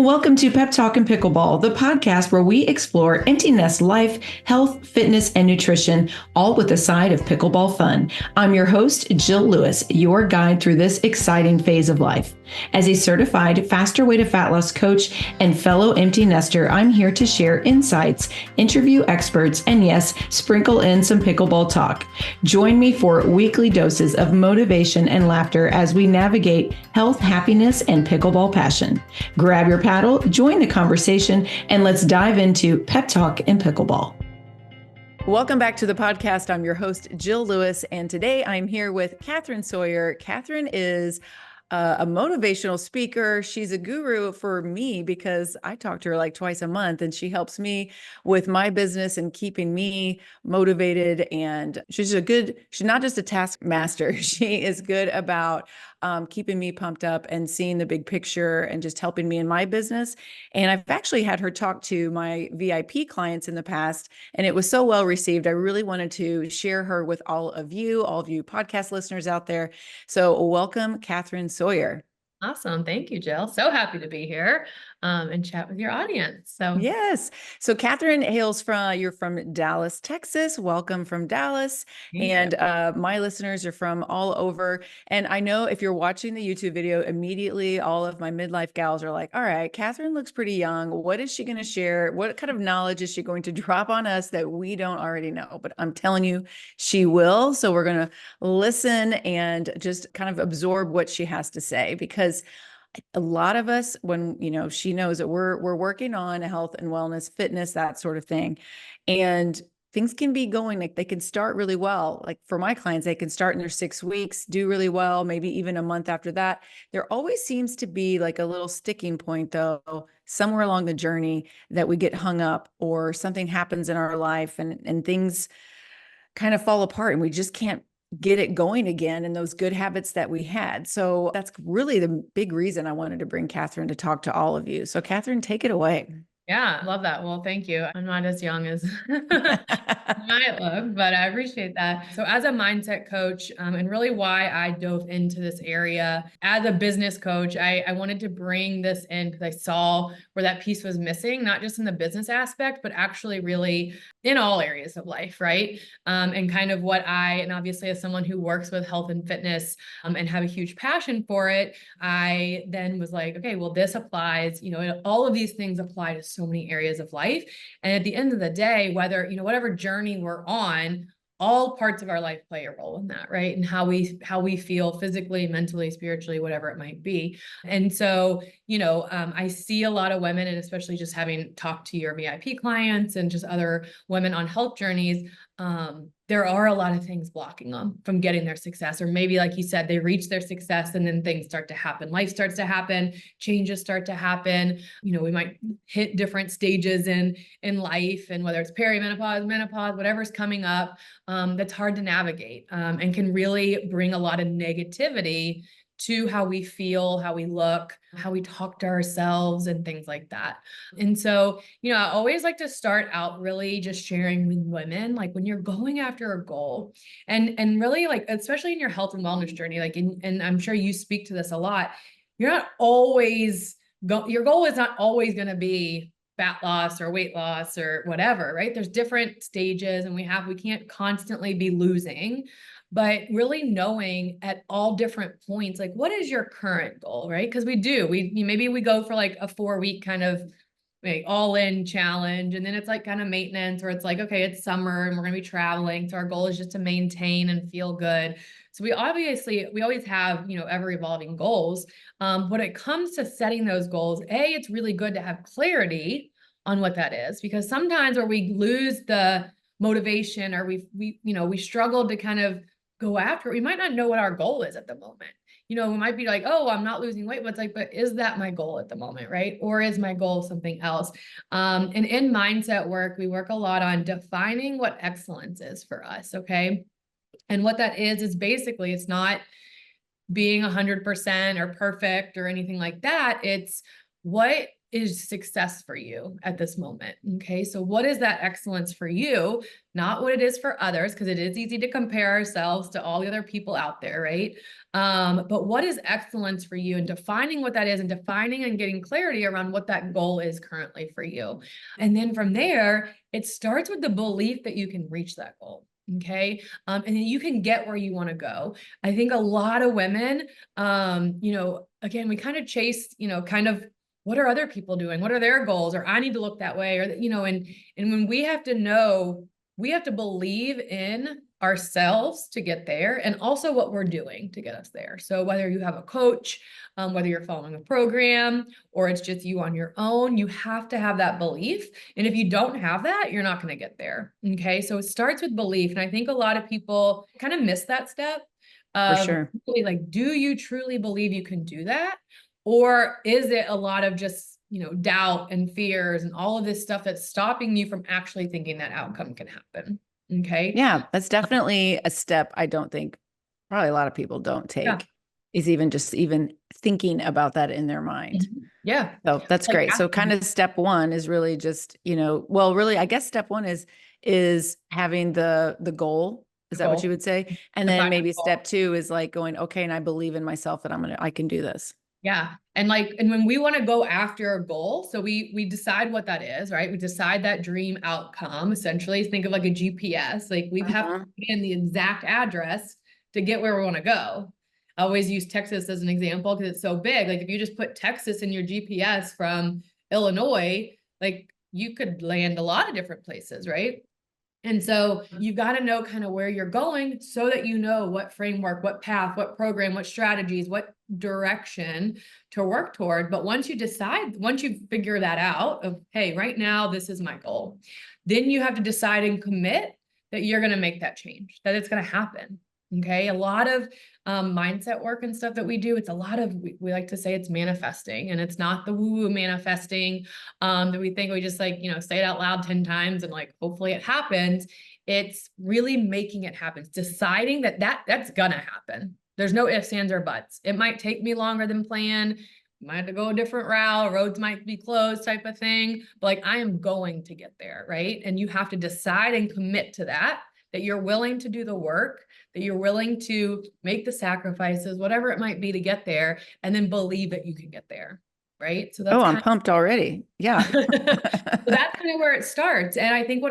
Welcome to Pep Talk and Pickleball, the podcast where we explore empty nest life, health, fitness, and nutrition, all with a side of pickleball fun. I'm your host, Jill Lewis, your guide through this exciting phase of life. As a certified faster way to fat loss coach and fellow empty nester, I'm here to share insights, interview experts, and yes, sprinkle in some pickleball talk. Join me for weekly doses of motivation and laughter as we navigate health, happiness, and pickleball passion. Grab your paddle, join the conversation, and let's dive into Pep Talk and Pickleball. Welcome back to the podcast. I'm your host, Jill Lewis, and today I'm here with Katharine Sawyer. Katharine is a motivational speaker. She's a guru for me because I talk to her like twice a month, and she helps me with my business and keeping me motivated. And she's not just a taskmaster. She is good about keeping me pumped up and seeing the big picture and just helping me in my business. And I've actually had her talk to my VIP clients in the past, and it was so well received. I really wanted to share her with all of you podcast listeners out there. So welcome, Katharine Sawyer. Awesome. Thank you, Jill. So happy to be here and chat with your audience. Yes. So Katharine you're from Dallas, Texas. Welcome from Dallas. And my listeners are from all over. And I know if you're watching the YouTube video, immediately all of my midlife gals are like, all right, Katharine looks pretty young. What is she going to share? What kind of knowledge is she going to drop on us that we don't already know? But I'm telling you, she will. So we're going to listen and just kind of absorb what she has to say, because a lot of us, when, she knows that we're working on health and wellness, fitness, that sort of thing. And things can be going, like they can start really well. Like for my clients, they can start in their 6 weeks, do really well, maybe even a month after that. There always seems to be like a little sticking point though, somewhere along the journey that we get hung up, or something happens in our life and things kind of fall apart and we just can't get it going again in those good habits that we had. So that's really the big reason I wanted to bring Katharine to talk to all of you. So Katharine, take it away. Yeah, I love that. Well, thank you. I'm not as young as I might look, but I appreciate that. So as a mindset coach, and really why I dove into this area as a business coach, I wanted to bring this in because I saw where that piece was missing, not just in the business aspect, but actually really in all areas of life, right? And kind of and obviously as someone who works with health and fitness and have a huge passion for it, I then was like, okay, well, this applies, all of these things apply to so many areas of life. And at the end of the day, whether, whatever journey we're on, all parts of our life play a role in that, right? And how we feel physically, mentally, spiritually, whatever it might be. And so, I see a lot of women, and especially just having talked to your VIP clients and just other women on health journeys, there are a lot of things blocking them from getting their success. Or maybe, like you said, they reach their success and then things start to happen. Life starts to happen, changes start to happen. We might hit different stages in life, and whether it's perimenopause, menopause, whatever's coming up, that's hard to navigate, and can really bring a lot of negativity to how we feel, how we look, how we talk to ourselves, and things like that. And so, I always like to start out really just sharing with women, like when you're going after a goal and really, like, especially in your health and wellness journey, like, and I'm sure you speak to this a lot, your goal is not always going to be fat loss or weight loss or whatever, right? There's different stages, and we can't constantly be losing. But really knowing at all different points, like, what is your current goal, right? Because maybe we go for like a 4-week kind of like all in challenge. And then it's like kind of maintenance, or it's like, okay, it's summer and we're going to be traveling. So our goal is just to maintain and feel good. So we always have, ever evolving goals. When it comes to setting those goals, it's really good to have clarity on what that is, because sometimes where we lose the motivation, or we struggle to kind of go after it, we might not know what our goal is at the moment. We might be like, oh, I'm not losing weight, but it's like, but is that my goal at the moment, right? Or is my goal something else? And in mindset work, we work a lot on defining what excellence is for us, okay? And what that is basically, it's not being 100% or perfect or anything like that. It's what is success for you at this moment? Okay. So what is that excellence for you? Not what it is for others, because it is easy to compare ourselves to all the other people out there, right? But what is excellence for you, and defining what that is, and defining and getting clarity around what that goal is currently for you. And then from there, it starts with the belief that you can reach that goal. Okay. And then you can get where you want to go. I think a lot of women, again, we kind of chase, kind of, what are other people doing? What are their goals? Or I need to look that way, or, and when we have to know, we have to believe in ourselves to get there, and also what we're doing to get us there. So whether you have a coach, whether you're following a program, or it's just you on your own, you have to have that belief. And if you don't have that, you're not going to get there. Okay. So it starts with belief. And I think a lot of people kind of miss that step. For sure. Really, like, do you truly believe you can do that? Or is it a lot of just, doubt and fears and all of this stuff that's stopping you from actually thinking that outcome can happen? Okay. Yeah, that's definitely a step I don't think probably a lot of people don't take, is even thinking about that in their mind. Yeah. So that's Like, great. So kind of step one is really just, really, I guess step one is having the goal. Is that what you would say? And then maybe step two is like going, okay, and I believe in myself that I can do this. Yeah. And when we want to go after a goal, so we decide what that is, right? We decide that dream outcome. Essentially, think of like a GPS. Like we have to put in the exact address to get where we want to go. I always use Texas as an example because it's so big. Like if you just put Texas in your GPS from Illinois, like you could land a lot of different places, right? And so you've got to know kind of where you're going so that you know what framework, what path, what program, what strategies, what direction to work toward. But once you figure that out of, hey, right now, this is my goal, then you have to decide and commit that you're going to make that change, that it's going to happen. Okay. A lot of mindset work and stuff that we do, it's a lot of, we like to say it's manifesting, and it's not the woo-woo manifesting that we think we just say it out loud 10 times and like, hopefully it happens. It's really making it happen. It's deciding that's gonna happen. There's no ifs, ands, or buts. It might take me longer than planned. Might have to go a different route. Roads might be closed type of thing, but like, I am going to get there. Right. And you have to decide and commit to that you're willing to do the work, that you're willing to make the sacrifices, whatever it might be to get there, and then believe that you can get there. Right. So that's I'm pumped already. Yeah. So that's kind of where it starts. And I think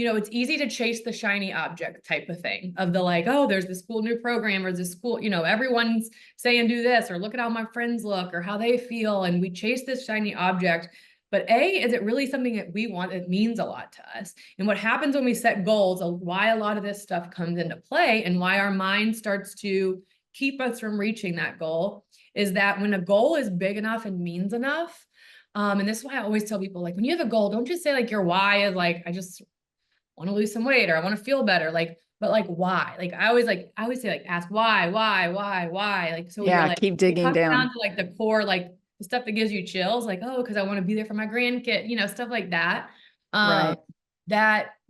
it's easy to chase the shiny object type of thing of the like, oh, there's this cool new program, or this cool, everyone's saying do this, or look at how my friends look or how they feel. And we chase this shiny object. But is it really something that we want? It means a lot to us. And what happens when we set goals, why a lot of this stuff comes into play and why our mind starts to keep us from reaching that goal, is that when a goal is big enough and means enough, and this is why I always tell people, like, when you have a goal, don't just say like your why is like, I just want to lose some weight, or I want to feel better. But like, why? Like, I always say, like, ask why. Like, so yeah, keep digging down to like the core, like the stuff that gives you chills, like, oh, because I want to be there for my grandkid, stuff like that. Right.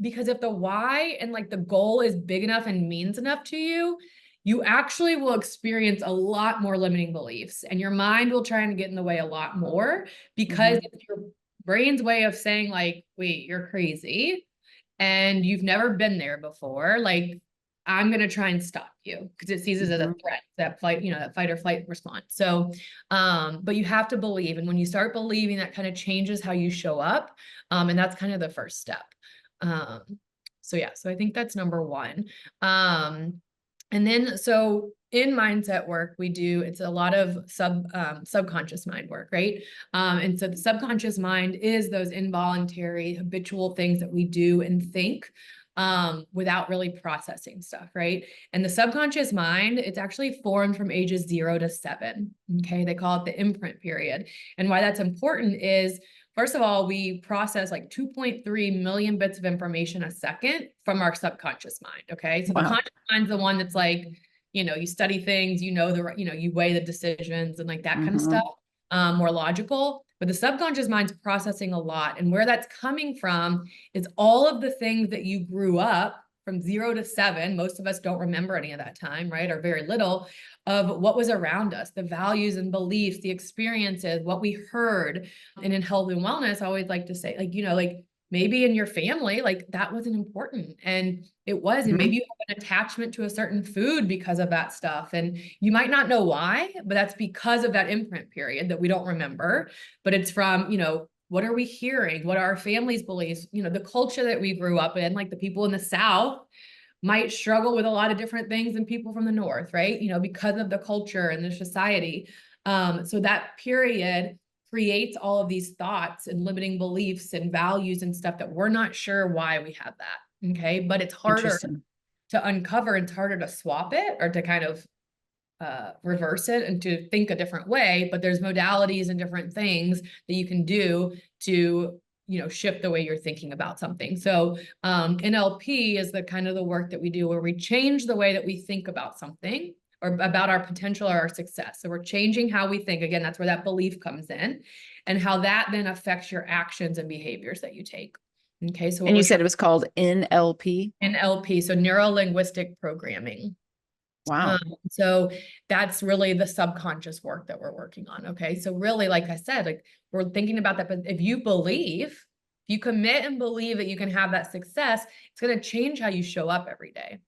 Because if the why and like the goal is big enough and means enough to you, you actually will experience a lot more limiting beliefs, and your mind will try and get in the way a lot more, because it's your brain's way of saying like, wait, you're crazy and you've never been there before. Like, I'm going to try and stop you, because it sees it as a threat, that fight or flight response. So, but you have to believe. And when you start believing, that kind of changes how you show up. And that's kind of the first step. So I think that's number one. And then, so in mindset work, it's a lot of subconscious mind work, right? And so the subconscious mind is those involuntary, habitual things that we do and think without really processing stuff, right? And the subconscious mind, it's actually formed from ages 0 to 7. Okay, they call it the imprint period. And why that's important is, first of all, we process like 2.3 million bits of information a second from our subconscious mind. Okay, so the conscious mind's the one that's like, you study things, you weigh the decisions and like that kind of stuff, more logical. But the subconscious mind's processing a lot. And where that's coming from is all of the things that you grew up from 0 to 7, most of us don't remember any of that time, right? Or very little of what was around us, the values and beliefs, the experiences, what we heard. And in health and wellness, I always like to say, like, like maybe in your family, like that wasn't important. And it was, and maybe you have an attachment to a certain food because of that stuff. And you might not know why, but that's because of that imprint period that we don't remember. But it's from, what are we hearing? What are our families' beliefs? The culture that we grew up in, like the people in the South might struggle with a lot of different things than people from the North, right? Because of the culture and the society. So that period creates all of these thoughts and limiting beliefs and values and stuff that we're not sure why we have that. Okay. But it's harder to uncover, and it's harder to swap it or to kind of reverse it and to think a different way. But there's modalities and different things that you can do to shift the way you're thinking about something. So NLP is the kind of the work that we do where we change the way that we think about something or about our potential or our success. So we're changing how we think. Again, that's where that belief comes in, and how that then affects your actions and behaviors that you take. Okay. So and you said it was called NLP? NLP. So neuro-linguistic programming. Wow. So that's really the subconscious work that we're working on. Okay. So really, like I said, like we're thinking about that, but if you commit and believe that you can have that success, it's going to change how you show up every day.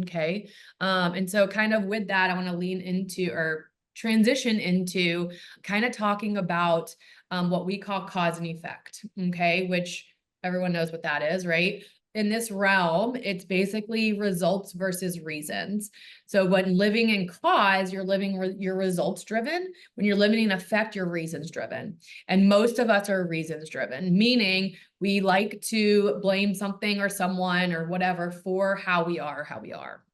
Okay. And so kind of with that, I want to lean into or transition into kind of talking about what we call cause and effect. Okay. Which everyone knows what that is, right? In this realm, it's basically results versus reasons. So when living in cause, you're living your results driven. When you're living in effect, you're reasons driven. And most of us are reasons driven, meaning we like to blame something or someone or whatever for how we are,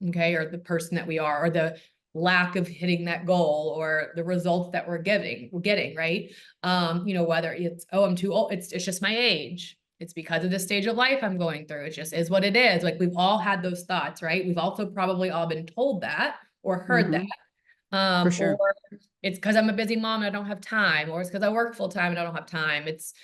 okay, or the person that we are, or the lack of hitting that goal, or the results that we're getting, right? Whether it's, oh, I'm too old, it's just my age. It's because of the stage of life I'm going through. It just is what it is. Like we've all had those thoughts, right? We've also probably all been told that or heard that. For sure. Or it's because I'm a busy mom and I don't have time, or it's because I work full time and I don't have time. It's,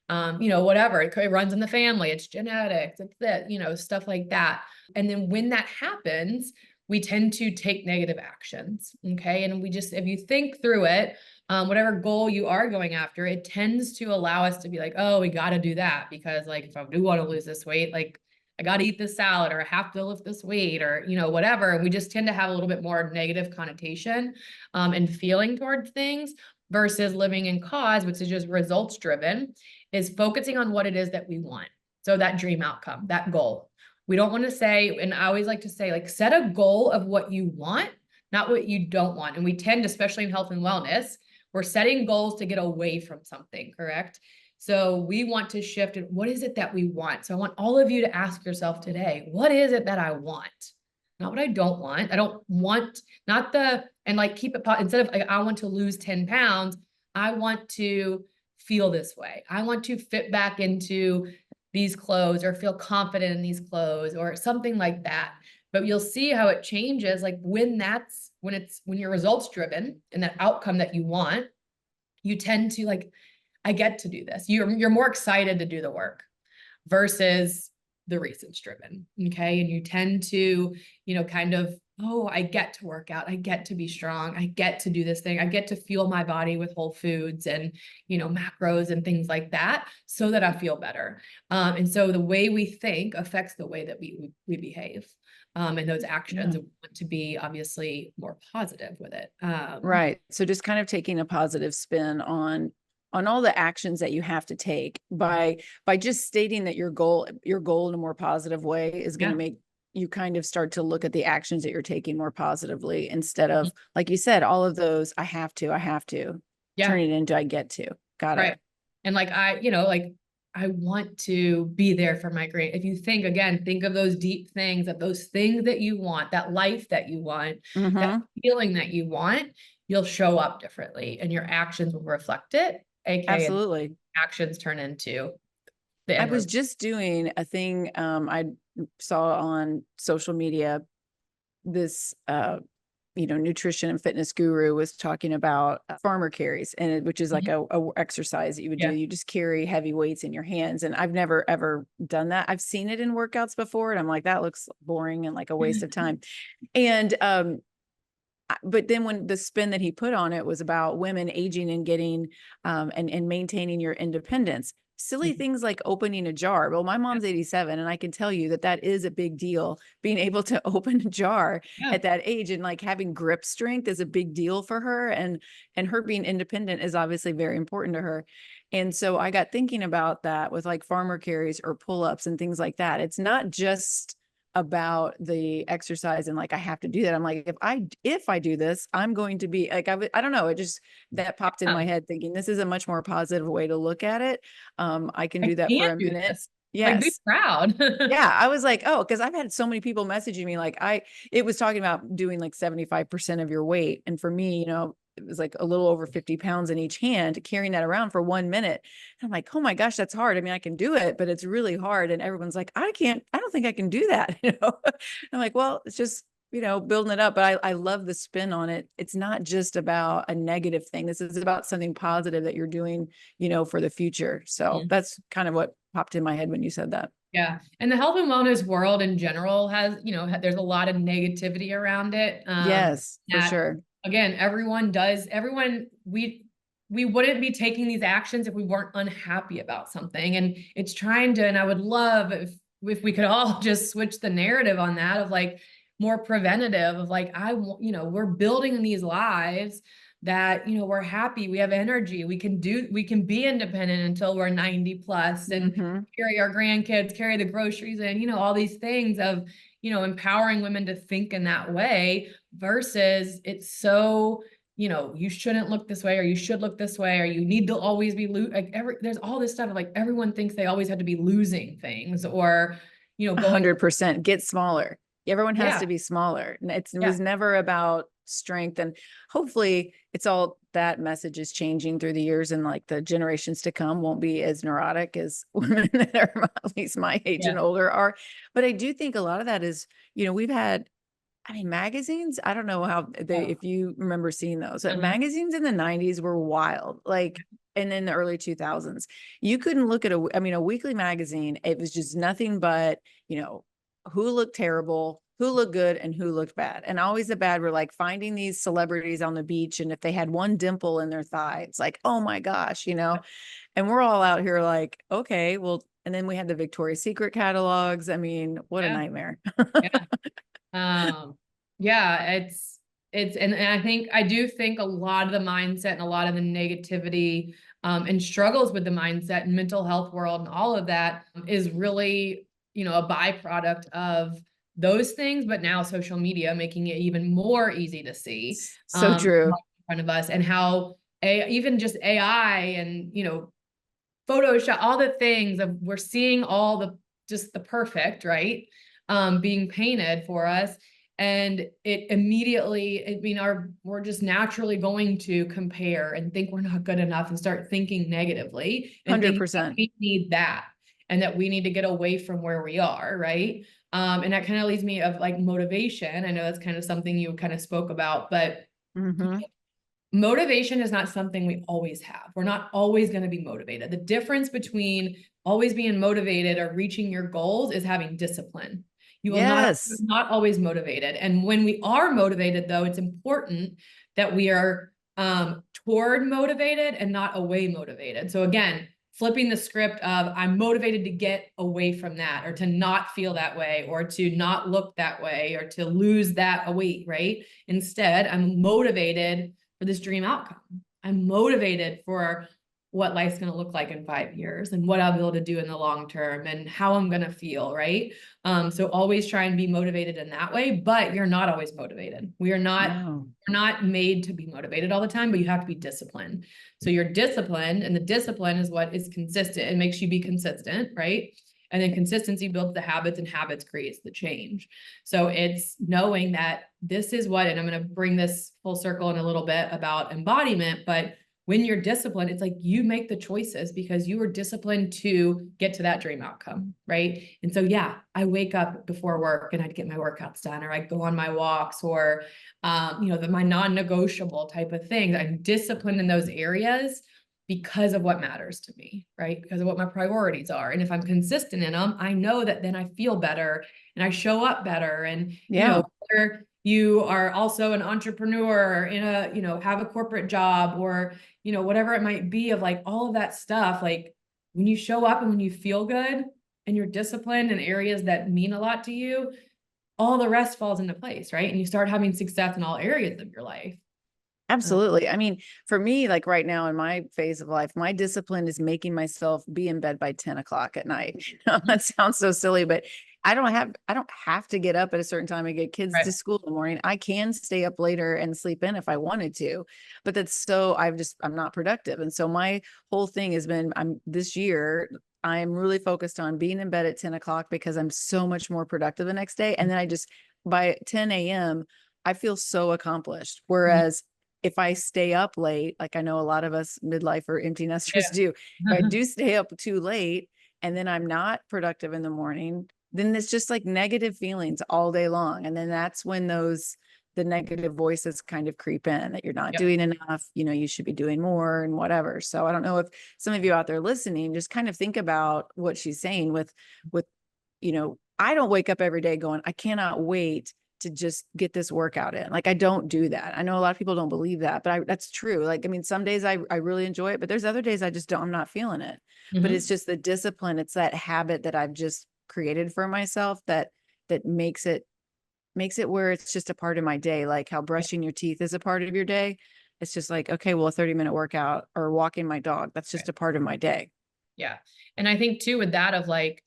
whatever. It runs in the family. It's genetics. It's that, stuff like that. And then when that happens, we tend to take negative actions. Okay. And if you think through it, whatever goal you are going after, it tends to allow us to be like, oh, we got to do that because like, if I do want to lose this weight, like I got to eat this salad, or I have to lift this weight, or, whatever. And we just tend to have a little bit more negative connotation and feeling towards things, versus living in cause, which is just results driven, is focusing on what it is that we want. So that dream outcome, that goal. We don't want to say, and I always like to say, like, set a goal of what you want, not what you don't want. And we tend, especially in health and wellness, we're setting goals to get away from something, correct? So we want to shift it. What is it that we want? So I want all of you to ask yourself today, what is it that I want? Not what I don't want. I don't want, and like keep it, instead of like, I want to lose 10 pounds, I want to feel this way. I want to fit back into these clothes, or feel confident in these clothes, or something like that. But you'll see how it changes. Like when you're results driven and that outcome that you want, you tend to like, I get to do this. You're more excited to do the work versus the reasons driven. Okay. And you tend to, kind of, oh, I get to work out. I get to be strong. I get to do this thing. I get to fuel my body with whole foods and, macros and things like that, so that I feel better. And so the way we think affects the way that we behave. And those actions want to be obviously more positive with it. Right. So just kind of taking a positive spin on all the actions that you have to take by just stating that your goal in a more positive way is going to make you kind of start to look at the actions that you're taking more positively, instead of, like you said, all of those, I have to turn it into, I get to. Got it. And like, I want to be there for my if you think of those deep things, of those things that you want, that life that you want, that feeling that you want, you'll show up differently and your actions will reflect it. AKA absolutely. Actions turn into I was just doing a thing I saw on social media, this nutrition and fitness guru was talking about farmer carries, and which is like a exercise that you would do. You just carry heavy weights in your hands. And I've never ever done that. I've seen it in workouts before, and I'm like, that looks boring and like a waste of time. And but then when the spin that he put on it was about women aging and getting and maintaining your independence. Silly things like opening a jar. Well, my mom's 87, and I can tell you that is a big deal. Being able to open a jar at that age, and like having grip strength is a big deal for her. And her being independent is obviously very important to her. And so I got thinking about that with like farmer carries or pull-ups and things like that. It's not just about the exercise and like I have to do that. I'm like, if I do this, I'm going to be like, I don't know, it just that popped in my head, thinking this is a much more positive way to look at it. I can do that for a minute. Yes. Like, be proud. Yeah. I was like, oh, because I've had so many people messaging me like it was talking about doing like 75% of your weight. And for me, it was like a little over 50 pounds in each hand, carrying that around for 1 minute. And I'm like, oh my gosh, that's hard. I mean, I can do it, but it's really hard. And everyone's like, I don't think I can do that. I'm like, well, it's just, building it up. But I love the spin on it. It's not just about a negative thing. This is about something positive that you're doing, for the future. So that's kind of what popped in my head when you said that. Yeah. And the health and wellness world in general has, there's a lot of negativity around it. Yes, for sure. Again, we wouldn't be taking these actions if we weren't unhappy about something. And it's and I would love if we could all just switch the narrative on that of like more preventative of like, we're building these lives that, we're happy, we have energy, we can be independent until we're 90 plus and carry our grandkids, carry the groceries and, all these things of, empowering women to think in that way versus it's so, you shouldn't look this way, or you should look this way, or you need to always be there's all this stuff of like, everyone thinks they always have to be losing things or, 100% get smaller. Everyone has to be smaller. It was never about strength. And hopefully it's all that message is changing through the years, and like the generations to come won't be as neurotic as women that are at least my age and older are. But I do think a lot of that is, we've had, magazines. I don't know how if you remember seeing those, magazines in the 90s were wild. Like, and in the early 2000s, you couldn't look at a weekly magazine. It was just nothing but, who looked terrible, who looked good, and who looked bad. And always the bad were like finding these celebrities on the beach. And if they had one dimple in their thigh, it's like, oh my gosh, and we're all out here like, okay, well, and then we had the Victoria's Secret catalogs. I mean, what a nightmare. And I do think a lot of the mindset and a lot of the negativity and struggles with the mindset and mental health world and all of that is really, a byproduct of those things, but now social media making it even more easy to see. So true. In front of us, and how even just AI and, Photoshop, all the things of we're seeing all the perfect, right? Being painted for us. And it immediately, we're just naturally going to compare and think we're not good enough and start thinking negatively and 100%. We need that and that we need to get away from where we are. Right. And that kind of leads me of like motivation. I know that's kind of something you kind of spoke about, but motivation is not something we always have. We're not always going to be motivated. The difference between always being motivated or reaching your goals is having discipline. You will not always motivated. And when we are motivated, though, it's important that we are toward motivated and not away motivated. So again, flipping the script of I'm motivated to get away from that, or to not feel that way, or to not look that way, or to lose that weight, right? Instead, I'm motivated for this dream outcome. I'm motivated for what life's going to look like in 5 years and what I'll be able to do in the long term and how I'm going to feel, right? So always try and be motivated in that way, but you're not always motivated. We're not made to be motivated all the time, but you have to be disciplined. So you're disciplined, and the discipline is what is consistent. It makes you be consistent, right? And then consistency builds the habits, and habits creates the change. So it's knowing that this is what, and I'm going to bring this full circle in a little bit about embodiment, but when you're disciplined, it's like you make the choices because you were disciplined to get to that dream outcome, right? And so, yeah, I wake up before work and I'd get my workouts done, or I'd go on my walks, or, my non-negotiable type of things. I'm disciplined in those areas because of what matters to me, right? Because of what my priorities are. And if I'm consistent in them, I know that then I feel better and I show up better. And, whether you are also an entrepreneur in a, have a corporate job, or, whatever it might be, of like all of that stuff, like when you show up and when you feel good and you're disciplined in areas that mean a lot to you, all the rest falls into place, right? And you start having success in all areas of your life. Absolutely. I mean, for me, like right now in my phase of life, my discipline is making myself be in bed by 10 o'clock at night. That sounds so silly, but I don't have to get up at a certain time and get kids to school in the morning. I can stay up later and sleep in if I wanted to, but I'm not productive. And so my whole thing has been, this year, I'm really focused on being in bed at 10 o'clock because I'm so much more productive the next day. And then by 10 a.m., I feel so accomplished. Whereas if I stay up late, like I know a lot of us midlife or empty nesters do, if I do stay up too late and then I'm not productive in the morning, then it's just like negative feelings all day long. And then that's when the negative voices kind of creep in, that you're not doing enough, you should be doing more and whatever. So I don't know if some of you out there listening, just kind of think about what she's saying with, I don't wake up every day going, I cannot wait to just get this workout in. Like, I don't do that. I know a lot of people don't believe that, but that's true. Like, I mean, some days I really enjoy it, but there's other days I'm not feeling it, but it's just the discipline. It's that habit that I've just created for myself that makes it where it's just a part of my day. Like how brushing your teeth is a part of your day. It's just like, okay, well, a 30-minute workout or walking my dog, that's just a part of my day. Yeah. And I think too, with that of like,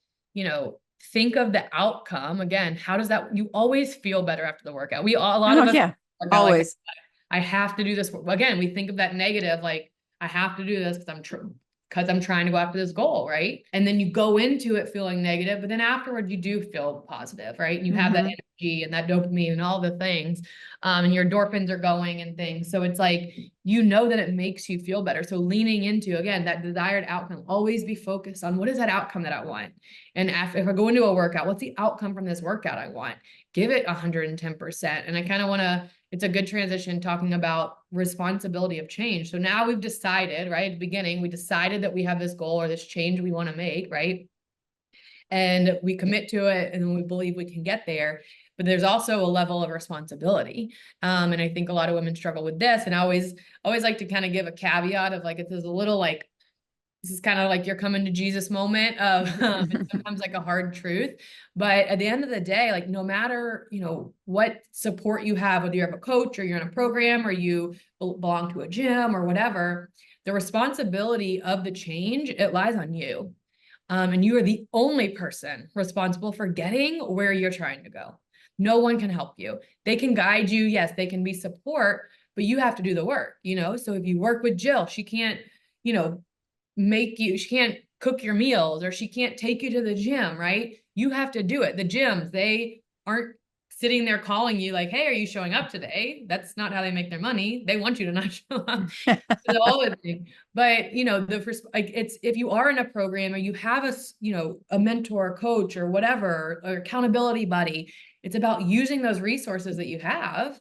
think of the outcome. Again, how does that, you always feel better after the workout. A lot of us always. Like, I have to do this. Again, we think of that negative, like I have to do this because I'm trying to go after this goal, right? And then you go into it feeling negative, but then afterward you do feel positive, right? And you have that energy and that dopamine and all the things, and your endorphins are going and things. So it's like, that it makes you feel better. So leaning into, again, that desired outcome, always be focused on what is that outcome that I want. And if I go into a workout, what's the outcome from this workout I want? Give it 110%. And I kind of it's a good transition talking about responsibility of change. So now we've decided, right, at the beginning, we decided that we have this goal or this change we want to make, right? And we commit to it and we believe we can get there. But there's also a level of responsibility. And I think a lot of women struggle with this. And I always like to kind of give a caveat of like, it's a little like, this is kind of like you're coming to Jesus moment of it's sometimes like a hard truth. But at the end of the day, like no matter, what support you have, whether you have a coach or you're in a program or you belong to a gym or whatever, the responsibility of the change, it lies on you. And you are the only person responsible for getting where you're trying to go. No one can help you. They can guide you. Yes, they can be support, but you have to do the work, So if you work with Jill, she can't, she can't cook your meals or she can't take you to the gym, right? You have to do it. The gyms, they aren't sitting there calling you like, hey, are you showing up today? That's not how they make their money. They want you to not show up. All the thing. But the first, like it's, if you are in a program or you have a mentor, coach or whatever, or accountability buddy, it's about using those resources that you have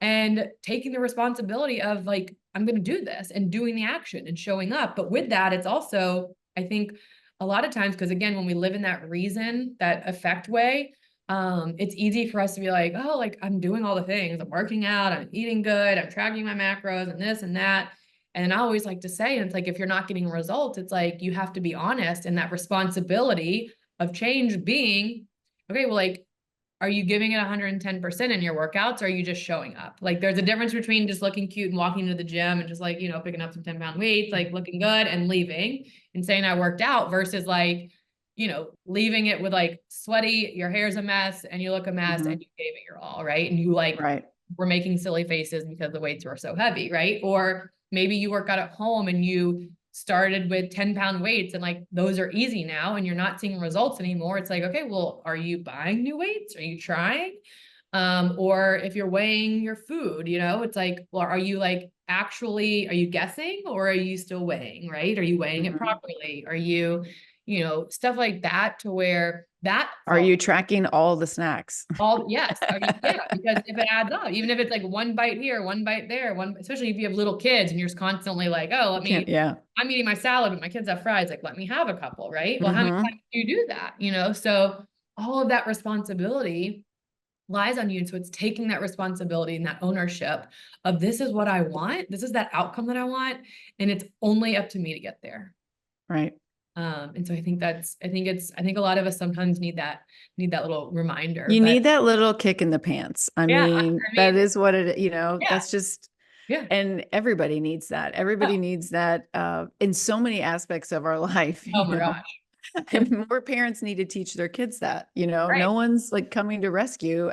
and taking the responsibility of like, I'm going to do this and doing the action and showing up. But with that, it's also, I think a lot of times, because again, when we live in that reason, that effect way, it's easy for us to be like, oh, like I'm doing all the things. I'm working out, I'm eating good, I'm tracking my macros and this and that. And I always like to say, and it's like, if you're not getting results, it's like, you have to be honest, and that responsibility of change being, okay, well, like, are you giving it 110% in your workouts? Or are you just showing up? Like there's a difference between just looking cute and walking to the gym and just like, picking up some 10-pound weights, like looking good and leaving and saying I worked out versus like, leaving it with like sweaty, your hair's a mess and you look a mess and you gave it your all, right? And you like, were making silly faces because the weights were so heavy, right? Or maybe you work out at home and you started with 10-pound weights and like those are easy now and you're not seeing results anymore. It's like, okay, well, are you buying new weights? Are you trying? Or if you're weighing your food, it's like, well, are you like actually, are you guessing or are you still weighing, right? Are you weighing it properly? Are you, stuff like that, to where that Are you tracking all the snacks? yes. Yeah, because if it adds up, even if it's like one bite here, one bite there, especially if you have little kids and you're just constantly like, oh, I'm eating my salad, but my kids have fries. Like, let me have a couple, right? Well, how many times do you do that? So all of that responsibility lies on you. And so it's taking that responsibility and that ownership of, this is what I want. This is that outcome that I want. And it's only up to me to get there. Right. And so I think a lot of us sometimes need that little reminder. You need that little kick in the pants. I mean, that is what that's just, and everybody needs that. Everybody needs that, in so many aspects of our life. Oh my gosh. And more parents need to teach their kids that, no one's like coming to rescue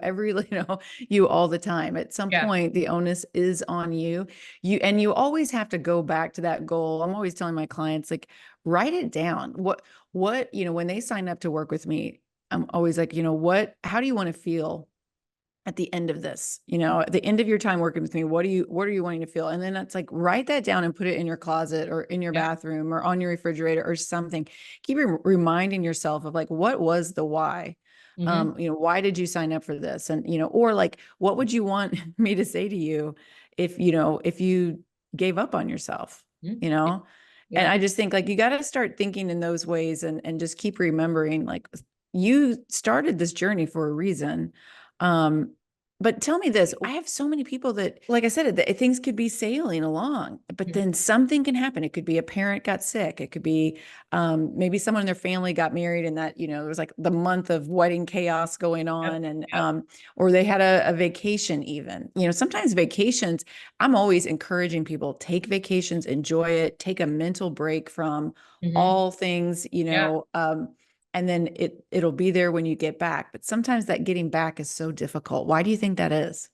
you all the time. At some point, the onus is on you. And you always have to go back to that goal. I'm always telling my clients, like, write it down. What, when they sign up to work with me, I'm always like, how do you want to feel at the end of this, at the end of your time working with me? What are you wanting to feel? And then it's like, write that down and put it in your closet or in your bathroom or on your refrigerator or something. Keep reminding yourself of, like, what was the why? Why did you sign up for this? And, or like, what would you want me to say to you if you gave up on yourself, And I just think, like, you got to start thinking in those ways and just keep remembering, like, you started this journey for a reason. But tell me this, I have so many people that, like I said, things could be sailing along, but then something can happen. It could be a parent got sick. It could be, maybe someone in their family got married and that, there was like the month of wedding chaos going on and, or they had a vacation even, sometimes vacations, I'm always encouraging people, take vacations, enjoy it, take a mental break from all things, and then it'll be there when you get back. But sometimes that getting back is so difficult. Why do you think that is?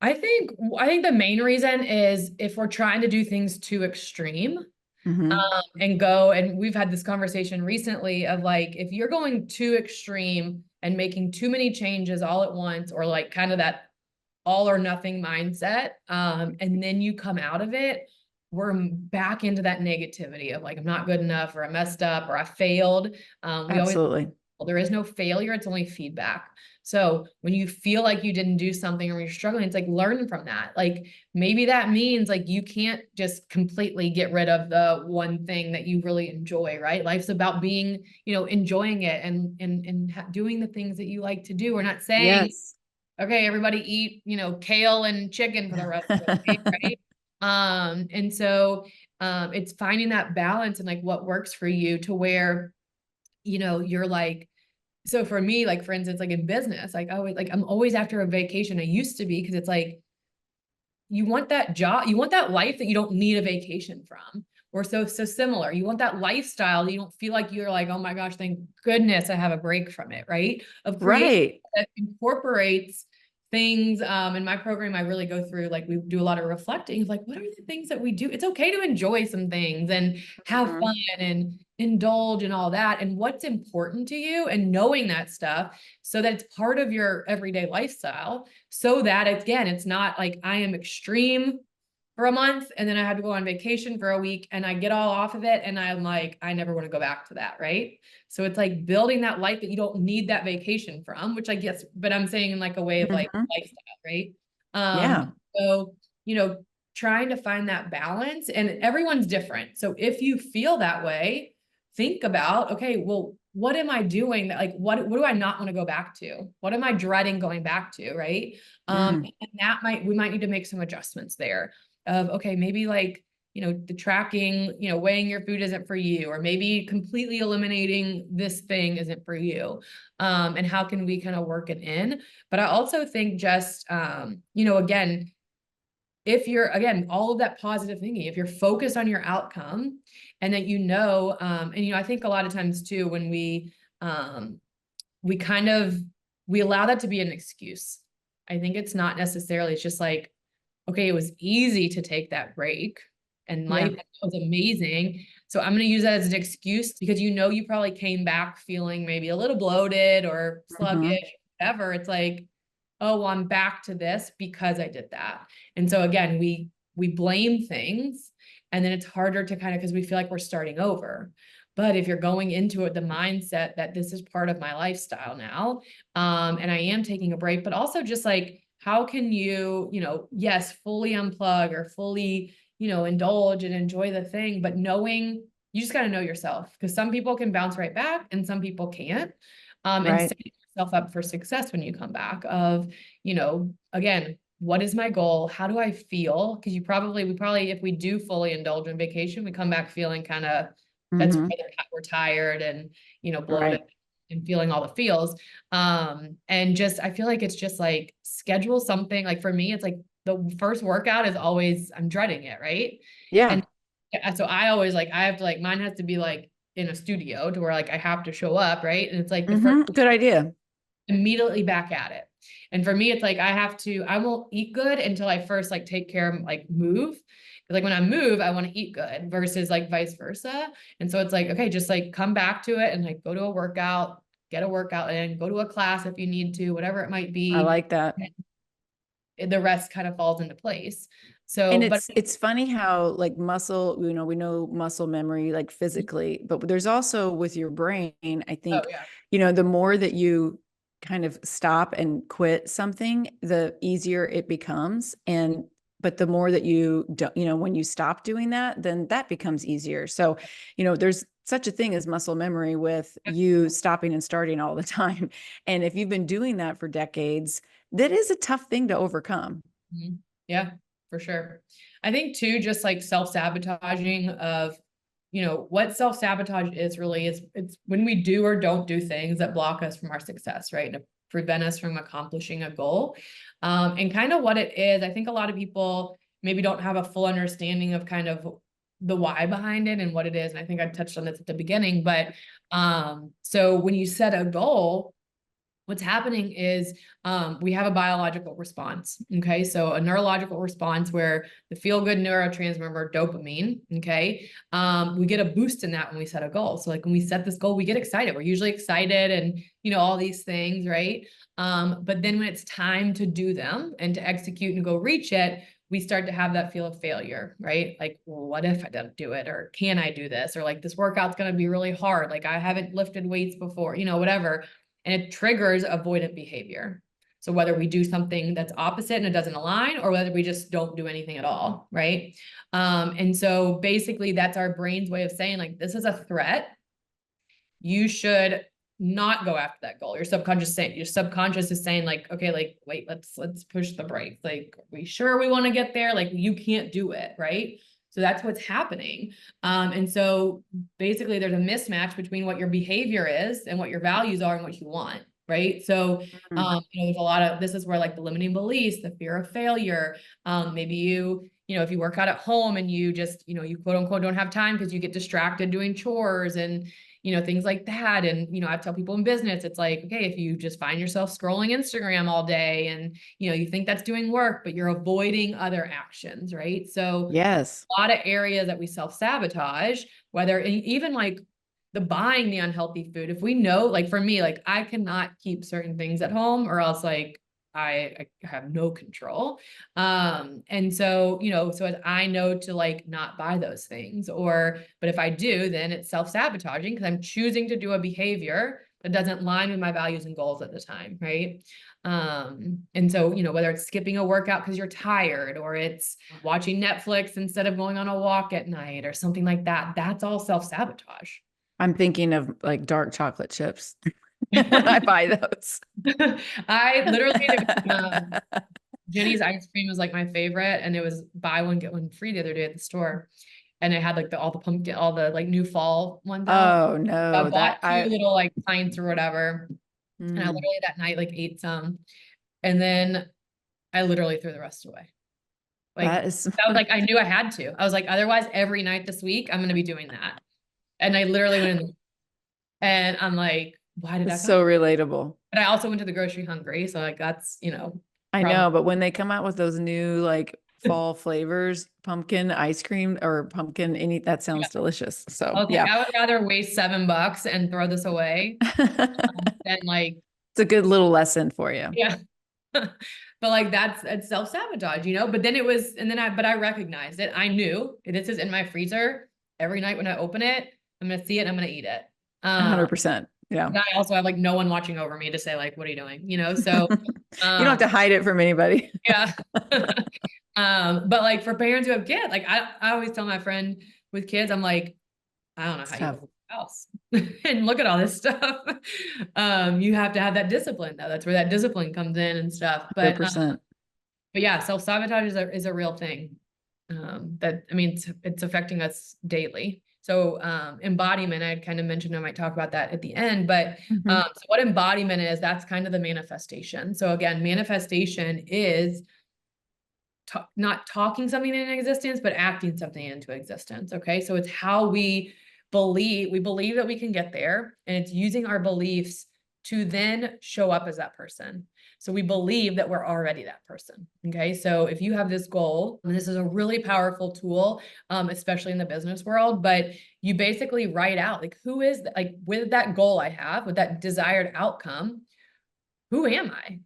I think the main reason is if we're trying to do things too extreme, and we've had this conversation recently of, like, if you're going too extreme and making too many changes all at once, or like kind of that all or nothing mindset, and then you come out of it, we're back into that negativity of, like, I'm not good enough, or I messed up, or I failed. Absolutely. There is no failure. It's only feedback. So when you feel like you didn't do something or you're struggling, it's like, learn from that. Like, maybe that means, like, you can't just completely get rid of the one thing that you really enjoy, right? Life's about being, enjoying it and doing the things that you like to do. We're not saying, okay, everybody eat, kale and chicken for the rest of the day, right? And so, it's finding that balance and, like, what works for you, to where, you're like, so for me, like, for instance, like in business, like, I'm always after a vacation. I used to be, because it's like, you want that job, you want that life that you don't need a vacation from, or so similar. You want that lifestyle that you don't feel like you're like, oh my gosh, thank goodness I have a break from it, right? Of creating that incorporates things. In my program, I really go through, like, we do a lot of reflecting of, like, what are the things that we do? It's okay to enjoy some things and have fun and indulge and all that, and what's important to you, and knowing that stuff so that it's part of your everyday lifestyle, so that, again, it's not like I am extreme for a month and then I had to go on vacation for a week and I get all off of it and I'm like, I never want to go back to that, right? So it's like building that life that you don't need that vacation from, which I guess, but I'm saying in, like, a way of, like, lifestyle, right? So, trying to find that balance, and everyone's different. So if you feel that way, think about, okay, well, what am I doing that, like, what do I not want to go back to? What am I dreading going back to? Right. And we might need to make some adjustments there of, okay, maybe, like, the tracking, weighing your food isn't for you, or maybe completely eliminating this thing isn't for you. And how can we kind of work it in? But I also think just, again, if you're, again, all of that positive thinking, if you're focused on your outcome, and that, and I think a lot of times too, when we allow that to be an excuse. I think it's not necessarily, it's just like, okay, it was easy to take that break and life was amazing, so I'm going to use that as an excuse, because, you probably came back feeling maybe a little bloated or sluggish, whatever. It's like, oh, well, I'm back to this because I did that. And so again, we we blame things, and then it's harder to kind of, because we feel like we're starting over. But if you're going into it, the mindset that this is part of my lifestyle now, and I am taking a break, but also just like, how can you, yes, fully unplug or fully, indulge and enjoy the thing, but knowing you just got to know yourself, because some people can bounce right back and some people can't. And set yourself up for success when you come back of, again, what is my goal? How do I feel? Because we probably, if we do fully indulge in vacation, we come back feeling kind of, that's whether we're tired and, bloated and feeling all the feels. And just, I feel like it's just like schedule something. Like for me, it's like the first workout is always, I'm dreading it. Right. Yeah. And so I always like, I have to like, mine has to be like in a studio to where like I have to show up. Right. And it's like the first good idea. Immediately back at it. And for me, it's like, I won't eat good until I first like take care of like move. Like when I move, I want to eat good versus like vice versa. And so it's like, okay, just like come back to it and like go to a workout, get a workout in, go to a class if you need to, whatever it might be. I like that. The rest kind of falls into place. So, and it's funny how like muscle, we know muscle memory, like physically, but there's also with your brain, I think, the more that you kind of stop and quit something, the easier it becomes. But the more that you don't, when you stop doing that, then that becomes easier. So, there's such a thing as muscle memory with you stopping and starting all the time. And if you've been doing that for decades, that is a tough thing to overcome. Yeah, for sure. I think too, just like self-sabotaging of, what self-sabotage is really it's when we do or don't do things that block us from our success, right? To prevent us from accomplishing a goal. And kind of what it is, I think a lot of people maybe don't have a full understanding of kind of the why behind it and what it is. And I think I touched on this at the beginning, but so when you set a goal, what's happening is we have a biological response. Okay. So a neurological response where the feel-good neurotransmitter dopamine, okay, we get a boost in that when we set a goal. So like when we set this goal, we get excited. We're usually excited and, all these things, right? But then when it's time to do them and to execute and go reach it, we start to have that feel of failure, right? Like, well, what if I don't do it? Or can I do this? Or like, this workout's going to be really hard. Like I haven't lifted weights before, whatever. And it triggers avoidant behavior. So whether we do something that's opposite and it doesn't align, or whether we just don't do anything at all, right? And so basically that's our brain's way of saying like, this is a threat. You should not go after that goal. Your subconscious is saying like, okay, like, wait, let's push the brakes. Like, are we sure we want to get there? Like you can't do it, right? So that's what's happening. And so basically there's a mismatch between what your behavior is and what your values are and what you want. Right. So, there's a lot of, this is where like the limiting beliefs, the fear of failure, maybe if you work out at home and you just, you quote unquote, don't have time because you get distracted doing chores and, things like that. And, I tell people in business, it's like, okay, if you just find yourself scrolling Instagram all day and, you think that's doing work, but you're avoiding other actions, right? So yes, a lot of areas that we self-sabotage, whether even like the buying the unhealthy food, if we know, like for me, like I cannot keep certain things at home or else like I have no control. And so, so as I know to like not buy those things but if I do, then it's self-sabotaging because I'm choosing to do a behavior that doesn't align with my values and goals at the time. Right. And so, whether it's skipping a workout because you're tired or it's watching Netflix instead of going on a walk at night or something like that, that's all self-sabotage. I'm thinking of like dark chocolate chips. When I buy those. I literally, Jenny's ice cream was like my favorite, and it was buy one, get one free the other day at the store. And it had like all the like new fall ones out. Oh no. So I bought two little like pints or whatever. And I literally that night like ate some. And then I literally threw the rest away. Like that was like, I knew I had to. I was like, otherwise every night this week, I'm going to be doing that. And I literally went in and I'm like, why did that? So relatable. But I also went to the grocery hungry. So like, that's, I know, but when they come out with those new like fall flavors, pumpkin ice cream or pumpkin, that sounds delicious. So I would rather waste $7 and throw this away than like. It's a good little lesson for you. Yeah. But like, it's self-sabotage, but then but I recognized it. I knew this is in my freezer every night when I open it, I'm going to see it and I'm going to eat it. 100%. Yeah. I also have like no one watching over me to say like, what are you doing? So you don't have to hide it from anybody. Yeah. But like for parents who have kids, like I always tell my friend with kids, I'm like, I don't know how you live in the house and look at all this stuff. You have to have that discipline though. That's where that discipline comes in and stuff. But yeah, self-sabotage is a real thing. It's affecting us daily. So embodiment, I kind of mentioned I might talk about that at the end, but so what embodiment is, that's kind of the manifestation. So again, manifestation is not talking something into existence, but acting something into existence. Okay. So it's how we believe that we can get there, and it's using our beliefs to then show up as that person. So we believe that we're already that person. Okay. So if you have this goal, and this is a really powerful tool, especially in the business world, but you basically write out like, who is that? Like with that goal I have, with that desired outcome, who am I?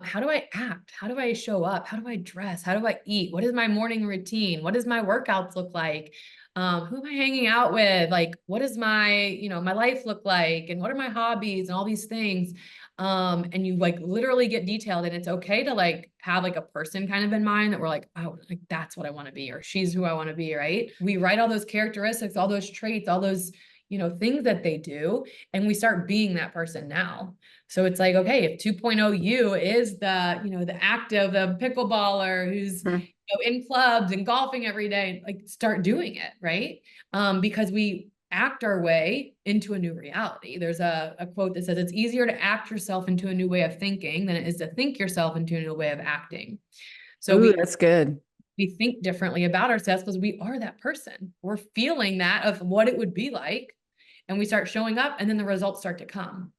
How do I act? How do I show up? How do I dress? How do I eat? What is my morning routine? What does my workouts look like? Who am I hanging out with? Like, what does my, my life look like? And what are my hobbies and all these things? And you like literally get detailed, and it's okay to like have like a person kind of in mind that we're like, oh, like that's what I want to be, or she's who I want to be, right? We write all those characteristics, all those traits, all those, things that they do, and we start being that person now. So it's like, okay, if 2.0 you is the, the active, the pickleballer who's in clubs and golfing every day, like start doing it, right? Because we act our way into a new reality. There's a quote that says, it's easier to act yourself into a new way of thinking than it is to think yourself into a new way of acting. So that's good. We think differently about ourselves because we are that person. We're feeling that of what it would be like, and we start showing up, and then the results start to come.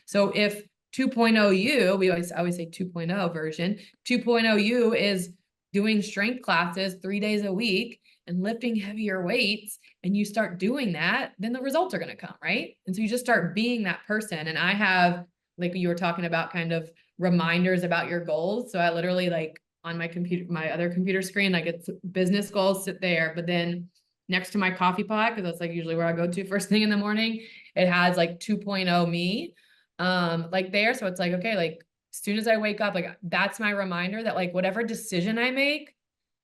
So if 2.0 you, I always say 2.0 version, 2.0 you is doing strength classes 3 days a week and lifting heavier weights, and you start doing that, then the results are going to come, right? And so you just start being that person. And I have, like you were talking about, kind of reminders about your goals. So I literally like on my computer, my other computer screen, like it's business goals sit there, but then next to my coffee pot, because that's like usually where I go to first thing in the morning, it has like 2.0 me like there. So it's like, okay, like as soon as I wake up, like that's my reminder that like whatever decision I make,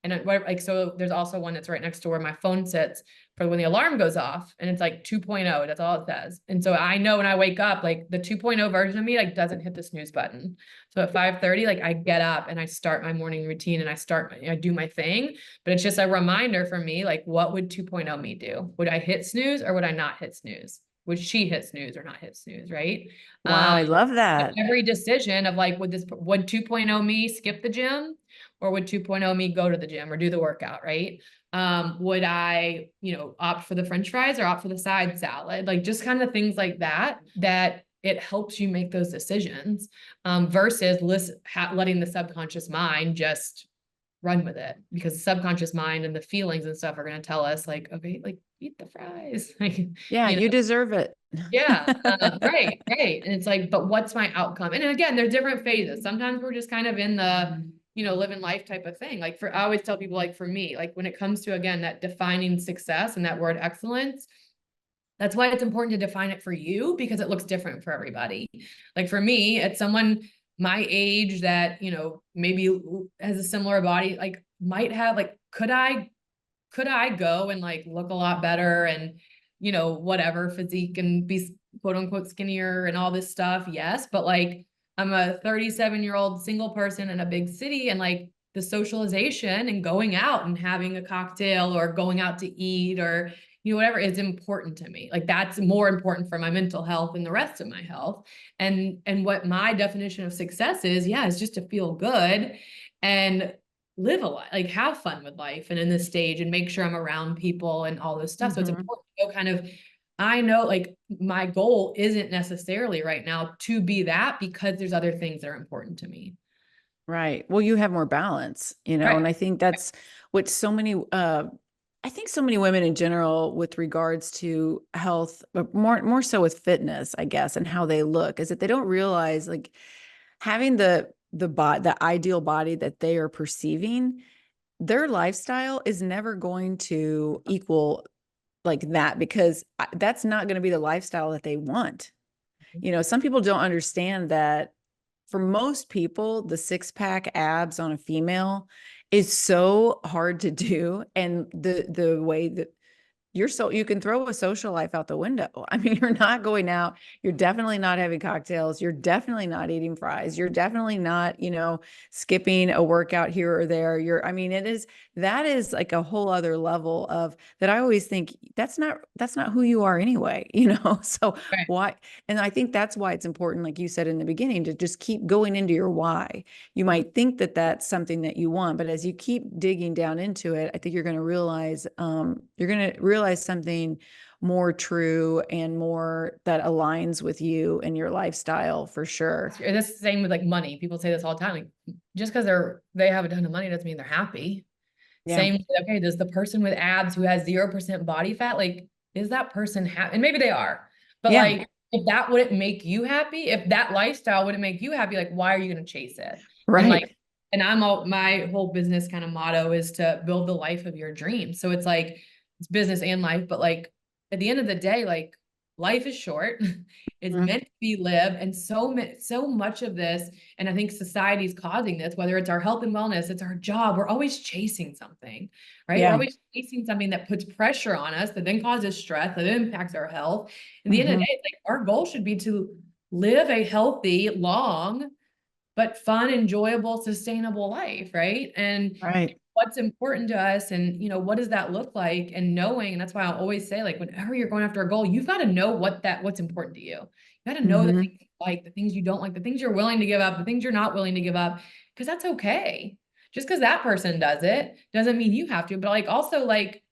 and like, so there's also one that's right next to where my phone sits for when the alarm goes off, and it's like 2.0, that's all it says. And so I know when I wake up, like the 2.0 version of me like doesn't hit the snooze button. So at 5:30, like I get up and I start my morning routine, and I do my thing, but it's just a reminder for me, like what would 2.0 me do? Would I hit snooze or would I not hit snooze? Would she hit snooze or not hit snooze, right? Wow, I love that. Every decision of like, would 2.0 me skip the gym, or would 2.0 me go to the gym or do the workout, right? Would I, opt for the French fries or opt for the side salad? Like just kind of things like that it helps you make those decisions versus letting the subconscious mind just run with it, because the subconscious mind and the feelings and stuff are going to tell us like, okay, like eat the fries. Yeah, you deserve it. Yeah. Right. And it's like, but what's my outcome? And again, there's different phases. Sometimes we're just kind of in the, living life type of thing. Like I always tell people, like for me, like when it comes to, again, that defining success and that word excellence, that's why it's important to define it for you, because it looks different for everybody. Like for me, it's someone my age that, maybe has a similar body, like might have, like, could I go and like look a lot better and, whatever physique and be quote unquote skinnier and all this stuff? Yes. But like, I'm a 37-year-old single person in a big city, and like the socialization and going out and having a cocktail or going out to eat or, whatever is important to me. Like that's more important for my mental health and the rest of my health. And what my definition of success is just to feel good and live a life, like have fun with life and in this stage, and make sure I'm around people and all this stuff. So it's important to go kind of, I know like my goal isn't necessarily right now to be that, because there's other things that are important to me. Right. Well, you have more balance, and I think that's what so many, I think so many women in general with regards to health, but more so with fitness, I guess, and how they look, is that they don't realize like having the the ideal body that they are perceiving, their lifestyle is never going to equal like that, because that's not going to be the lifestyle that they want. You know, some people don't understand that for most people, the 6-pack abs on a female is so hard to do. And the way that you can throw a social life out the window. I mean, you're not going out. You're definitely not having cocktails. You're definitely not eating fries. You're definitely not, skipping a workout here or there. I mean, that is like a whole other level of that. I always think that's not who you are anyway, So Right. why? And I think that's why it's important, like you said in the beginning, to just keep going into your why. You might think that that's something that you want, but as you keep digging down into it, I think you're going to realize, something more true and more that aligns with you and your lifestyle for sure. It's the same with like money. People say this all the time. Like, just because they have a ton of money doesn't mean they're happy. Yeah. Same, okay, does the person with abs who has 0% body fat, like, is that person happy? And maybe they are, but Yeah. like, if that wouldn't make you happy, if that lifestyle wouldn't make you happy, like, why are you going to chase it? Right. And like, my whole business kind of motto is to build the life of your dreams. So it's like, it's business and life, but like, at the end of the day, like, life is short. It's meant to be lived. And so much of this, and I think society's causing this, whether it's our health and wellness, it's our job, we're always chasing something, right? Yeah. We're always chasing something that puts pressure on us, that then causes stress, that impacts our health. At the end of the day, it's like our goal should be to live a healthy, long, but fun, enjoyable, sustainable life, right? And Right. what's important to us, and what does that look like, and knowing. And that's why I always say, like, whenever you're going after a goal, you've got to know what's important to you. You got to know the things you like, the things you don't like, the things you're willing to give up, the things you're not willing to give up, because that's okay. Just because that person does it doesn't mean you have to. But like, also, like,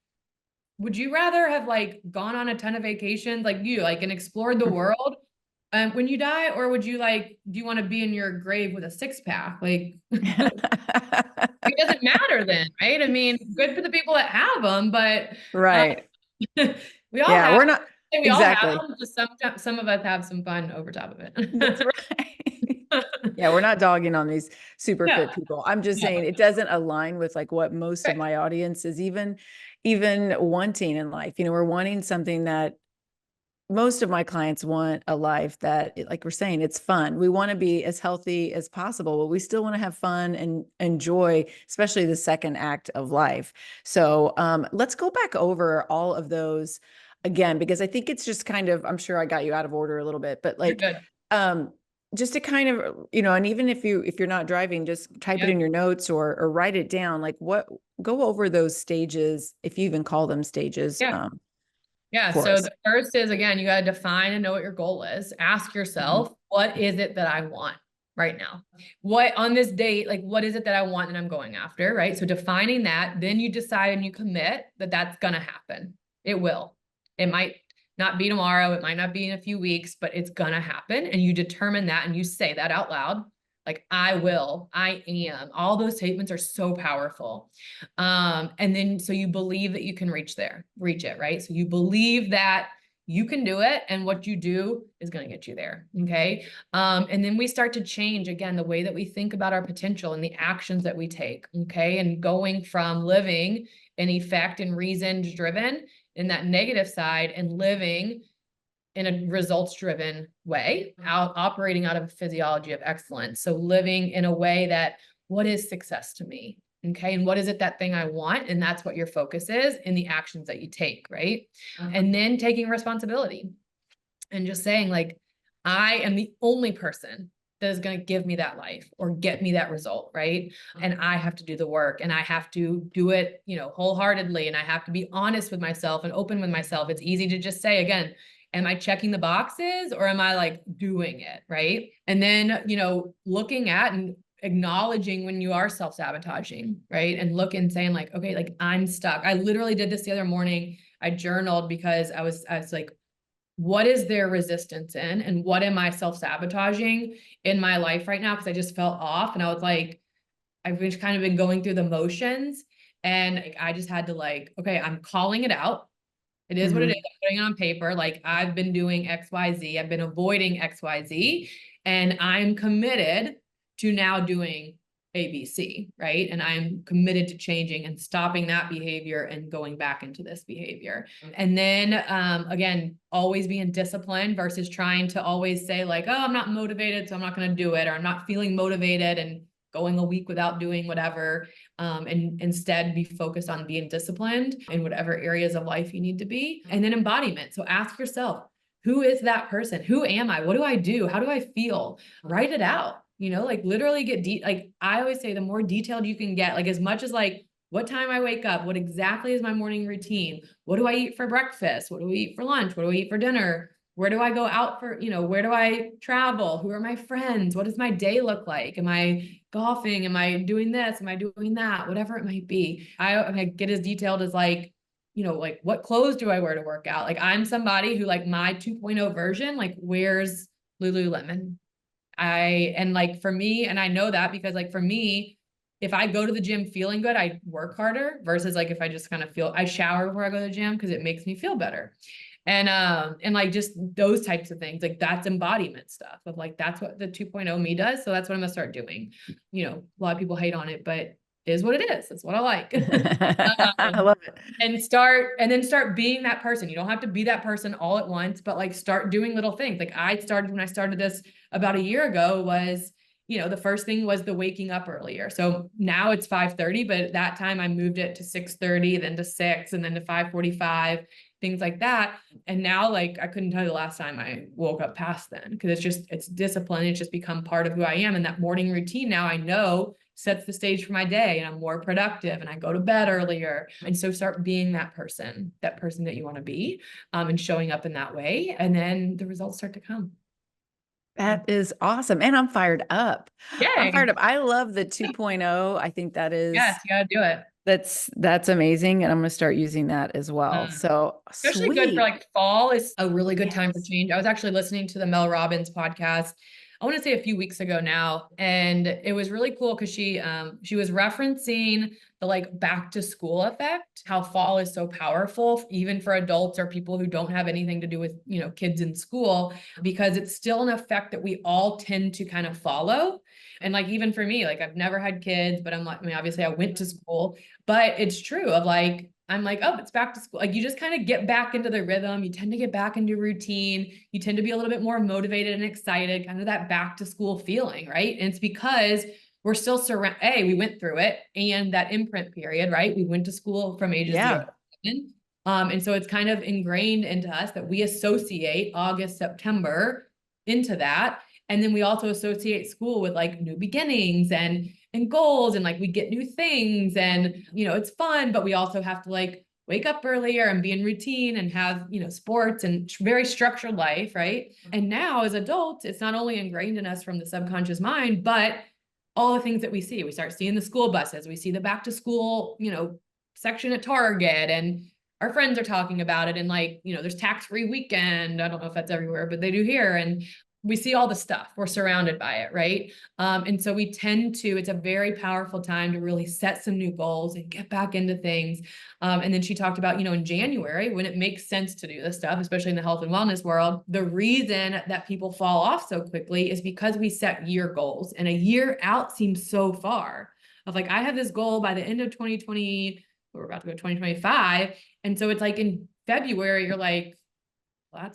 would you rather have like gone on a ton of vacations like you, like, and explored the world when you die, or would you do you want to be in your grave with a 6-pack? Like, it doesn't matter then, right? I mean, good for the people that have them, but Right. we all have. We're not We all have them. Just some of us have some fun over top of it. That's right. Yeah, we're not dogging on these super fit people. I'm just saying it doesn't align with like what most of my audience is even wanting in life. We're wanting something that most of my clients want, a life that, like we're saying, it's fun. We want to be as healthy as possible, but we still want to have fun and enjoy, especially the second act of life. So let's go back over all of those again, because I think it's just kind of, I'm sure I got you out of order a little bit, but like, just to kind of, and even if you're not driving, just type it in your notes or write it down, like go over those stages, if you even call them stages. So the first is, again, you got to define and know what your goal is. Ask yourself, what is it that I want right now? What on this date, like, what is it that I want and I'm going after, right? So defining that, then you decide and you commit that that's going to happen. It will. It might not be tomorrow. It might not be in a few weeks, but it's going to happen. And you determine that and you say that out loud. Like, I will, I am. All those statements are so powerful. And then, so you believe that you can reach it, right? So you believe that you can do it, and what you do is going to get you there. Okay. And then we start to change, again, the way that we think about our potential and the actions that we take. Okay. And going from living in effect and reason driven in that negative side, and living in a results-driven way, operating out of a physiology of excellence. So living in a way that, what is success to me? Okay. And what is it, that thing I want? And that's what your focus is in the actions that you take, right? And then taking responsibility and just saying, like, I am the only person that is going to give me that life or get me that result, right? And I have to do the work, and I have to do it, wholeheartedly. And I have to be honest with myself and open with myself. It's easy to just say, again, am I checking the boxes, or am I like doing it, right? And then, looking at and acknowledging when you are self-sabotaging, right? And look and saying, like, okay, like, I'm stuck. I literally did this the other morning. I journaled because I was like, what is there resistance in, and what am I self-sabotaging in my life right now? Because I just felt off, and I was like, I've just kind of been going through the motions, and I just had to, like, okay, I'm calling it out. It is what it is. I'm putting it on paper. Like, I've been doing XYZ. I've been avoiding XYZ, and I'm committed to now doing ABC, right? And I'm committed to changing and stopping that behavior and going back into this behavior. And then, again, always being disciplined versus trying to always say like, oh, I'm not motivated, so I'm not going to do it, or I'm not feeling motivated and going a week without doing whatever. And instead be focused on being disciplined in whatever areas of life you need to be. And then embodiment. So ask yourself, who is that person? Who am I? What do I do? How do I feel? Write it out. Like literally get deep. Like I always say, the more detailed you can get, like as much as like what time I wake up, what exactly is my morning routine? What do I eat for breakfast? What do we eat for lunch? What do we eat for dinner? Where do I go out for, where do I travel? Who are my friends? What does my day look like? Am I golfing? Am I doing this? Am I doing that? Whatever it might be. I get as detailed as like, like what clothes do I wear to work out? Like I'm somebody who like my 2.0 version, like wears Lululemon. And like for me, and I know that because like for me, if I go to the gym feeling good, I work harder versus like if I just kind of I shower before I go to the gym because it makes me feel better. And like just those types of things, like that's embodiment stuff of like, that's what the 2.0 me does. So that's what I'm gonna start doing. A lot of people hate on it, but it is what it is. That's what I like. I love it. And then start being that person. You don't have to be that person all at once, but like start doing little things. Like when I started this about a year ago was, the first thing was the waking up earlier. So now it's 5:30, but at that time I moved it to 6:30, then to 6, and then to 5:45, things like that. And now like, I couldn't tell you the last time I woke up past then, because it's discipline. It's just become part of who I am. And that morning routine now I know sets the stage for my day, and I'm more productive and I go to bed earlier. And so start being that person that you want to be, and showing up in that way. And then the results start to come. That is awesome. And I'm fired up. Yay. I'm fired up. I love the 2.0. I think that is, yes, you gotta do it. That's amazing. And I'm going to start using that as well. So especially good for like fall is a really good time for change. I was actually listening to the Mel Robbins podcast, I want to say a few weeks ago now. And it was really cool because she was referencing the like back to school effect, how fall is so powerful, even for adults or people who don't have anything to do with, kids in school, because it's still an effect that we all tend to kind of follow. And like, even for me, like I've never had kids, but I'm like, obviously I went to school, but it's true of like, I'm like, oh, it's back to school. Like you just kind of get back into the rhythm. You tend to get back into routine. You tend to be a little bit more motivated and excited, kind of that back to school feeling, right? And it's because we're still we went through it, and that imprint period, right? We went to school from ages 0 to 7. And so it's kind of ingrained into us that we associate August, September into that. And then we also associate school with like new beginnings and goals, and like we get new things, and it's fun, but we also have to like wake up earlier and be in routine and have sports and very structured life, right? And now as adults, it's not only ingrained in us from the subconscious mind, but all the things that we start seeing the school buses, we see the back to school section at Target, and our friends are talking about it, and like there's tax-free weekend. I don't know if that's everywhere, but they do here. And we see all the stuff, we're surrounded by it, right? And so we tend to, it's a very powerful time to really set some new goals and get back into things. And then she talked about, in January, when it makes sense to do this stuff, especially in the health and wellness world, the reason that people fall off so quickly is because we set year goals, and a year out seems so far. Of like, I have this goal by the end of 2020, we're about to go 2025. And so it's like in February, you're like, well,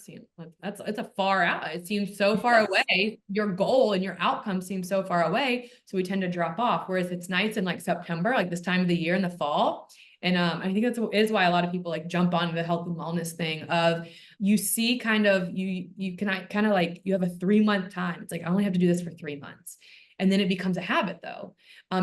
it's a far out. It seems so far away. Your goal and your outcome seem so far away. So we tend to drop off. Whereas it's nice in like September, like this time of the year in the fall. And I think is why a lot of people like jump onto the health and wellness thing of you see kind of, you can kind of like, you have a 3-month time. It's like, I only have to do this for 3 months. And then it becomes a habit though,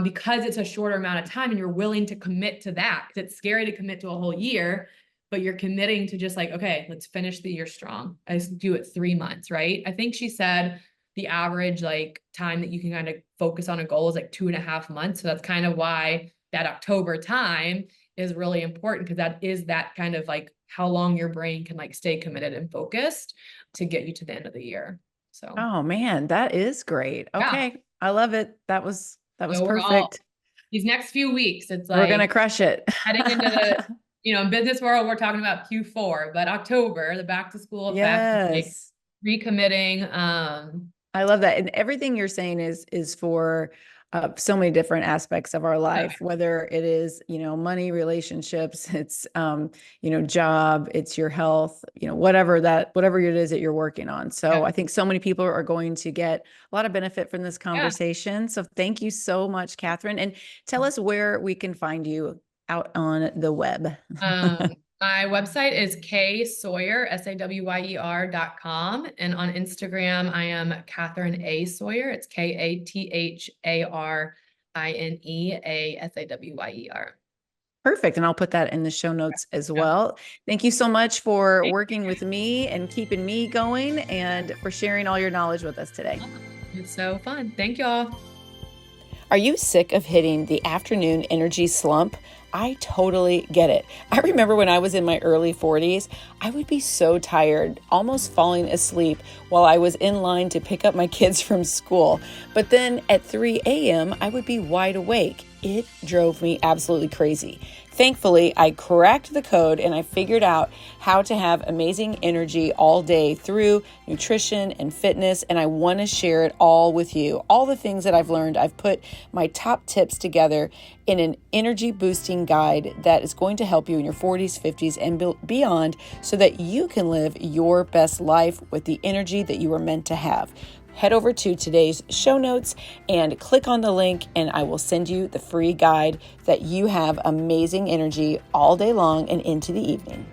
because it's a shorter amount of time and you're willing to commit to that. Because it's scary to commit to a whole year, but you're committing to just like, okay, let's finish the year strong. I just do it 3 months, right? I think she said the average like time that you can kind of focus on a goal is like 2.5 months. So that's kind of why that October time is really important, because that is that kind of like how long your brain can like stay committed and focused to get you to the end of the year. So, oh man, that is great. Okay. Yeah. I love it. That was so perfect. These next few weeks, it's like, we're going to crush it. Heading into the, in business world, we're talking about Q4, but October, the back to school effect, like recommitting, I love that. And everything you're saying is for so many different aspects of our life, whether it is, money, relationships, it's, job, it's your health, whatever it is that you're working on. So I think so many people are going to get a lot of benefit from this conversation. So thank you so much, Katharine. And tell us where we can find you out on the web. My website is Sawyer.com. And on Instagram, I am Katharine A. Sawyer. It's KATHARINEASAWYER. Perfect. And I'll put that in the show notes as well. Thank you so much for working with me and keeping me going and for sharing all your knowledge with us today. It's so fun. Thank you all. Are you sick of hitting the afternoon energy slump? I totally get it. I remember when I was in my early 40s, I would be so tired, almost falling asleep while I was in line to pick up my kids from school. But then at 3 a.m., I would be wide awake. It drove me absolutely crazy. Thankfully, I cracked the code and I figured out how to have amazing energy all day through nutrition and fitness, and I want to share it all with you. All the things that I've learned, I've put my top tips together in an energy boosting guide that is going to help you in your 40s, 50s, and beyond so that you can live your best life with the energy that you were meant to have. Head over to today's show notes and click on the link, and I will send you the free guide that you have amazing energy all day long and into the evening.